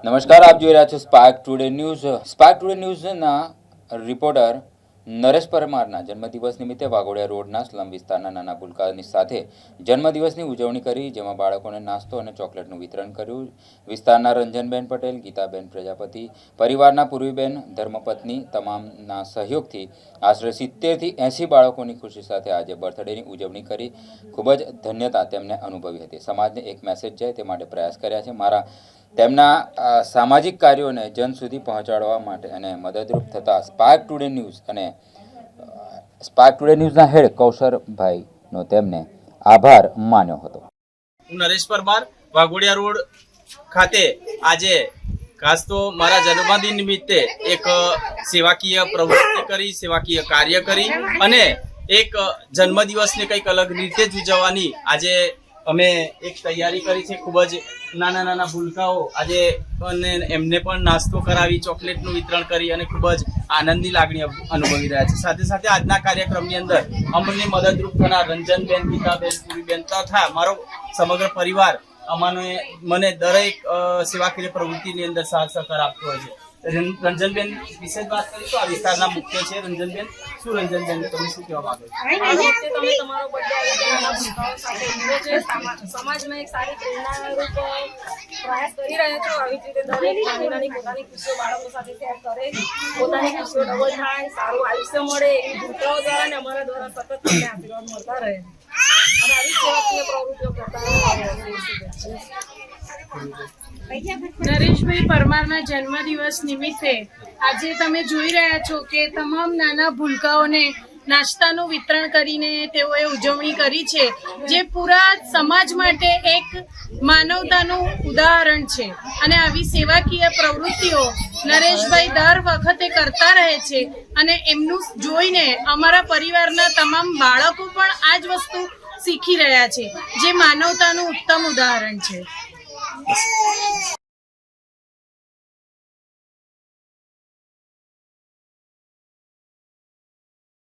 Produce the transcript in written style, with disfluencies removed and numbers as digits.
નમસ્કાર, આપ જોઈ રહ્યા છો spark today news. Spark today ન્યૂઝના રિપોર્ટર નરેશ પરમારના જન્મદિવસ નિમિત્તે વાઘોડિયા રોડના સ્લમ વિસ્તારના નાના ભૂલકાની સાથે જન્મદિવસની ઉજવણી કરી, જેમાં બાળકોને નાસ્તો અને ચોકલેટનું વિતરણ કર્યું. વિસ્તારના રંજનબેન પટેલ, ગીતાબેન પ્રજાપતિ પરિવારના પૂર્વીબેન ધર્મપત્ની તમામના સહયોગથી આશરે 70 થી 80 બાળકોની ખુશી સાથે આજે બર્થડેની ઉજવણી કરી ખૂબ જ ધન્યતા તેમને અનુભવી હતી. સમાજને એક મેસેજ જાય તે માટે પ્રયાસ કર્યા છે. તેમના સામાજિક કાર્યોને જન સુધી પહોંચાડવા માટે અને મદદરૂપ થતા સ્પાર્ક ટુડે ન્યૂઝ અને સ્પાર્ક ટુડે ન્યૂઝના હેડ કૌશરભાઈનો તેમને આભાર માન્યો હતો. હું નરેશ પરમાર, વાઘોડિયા રોડ ખાતે આજે ખાસ તો મારા જન્મદિન નિમિત્તે એક સેવાકીય પ્રવૃત્તિ કરી, સેવાકીય કાર્ય કરી અને એક જન્મદિવસને કંઈક અલગ રીતે જ ઉજવવાની આજે અમે એક તૈયારી કરી છે. ખૂબ જ નાના નાના ભૂલકાઓ આજે એમને પણ નાસ્તો કરાવી, ચોકલેટનું વિતરણ કરી અને ખૂબ જ આનંદની લાગણી અનુભવી રહ્યા છે. સાથે સાથે આજના કાર્યક્રમની અંદર અમને મદદરૂપ થનાર રંજનબેન, ગીતાબેન, પૂરીબેન તથા મારો સમગ્ર પરિવાર મને દરેક સેવાકીય પ્રવૃત્તિની અંદર સાથ સહકાર આપતો હોય છે. રંજનબેન વિશે વાત કરીએ તો આ વિસ્તારના મુખ્ય છે. રંજનબેન, શું રંજનબેન તમે શું કહેવા માંગો છો? તમે તમારો બર્થડે સમાજમાં એક સારી પ્રેરણારૂપ પ્રયાસ કરી રહ્યા છો. આવી રીતે દરેક નાની નાની પોતાની ખુશીઓ બાળકો સાથે શેર કરે, પોતાની ખુશીઓ ડબલ થાય, સારું આયુષ્ય મળે એવી ભૂલકાઓ દ્વારા ને અમારા દ્વારા સતત તમને આશીર્વાદ મળતા રહે અને આવી સેવાકીય પ્રવૃત્તિઓ કરતા નરેશભાઈ પરમારના જન્મદિવસ નિમિત્તે આજે તમે જોઈ રહ્યા છો કે તમામ નાના ભૂલકાઓને નાસ્તાનું વિતરણ કરીને તેઓએ ઉજવણી કરી છે, જે પૂરા સમાજ માટે એક માનવતાનું ઉદાહરણ છે. અને આવી સેવાકીય પ્રવૃત્તિઓ નરેશભાઈ દર વખતે કરતા રહે છે અને એમનું જોઈને અમારા પરિવારના તમામ બાળકો પણ આ જ વસ્તુ શીખી રહ્યા છે, જે માનવતાનું ઉત્તમ ઉદાહરણ છે.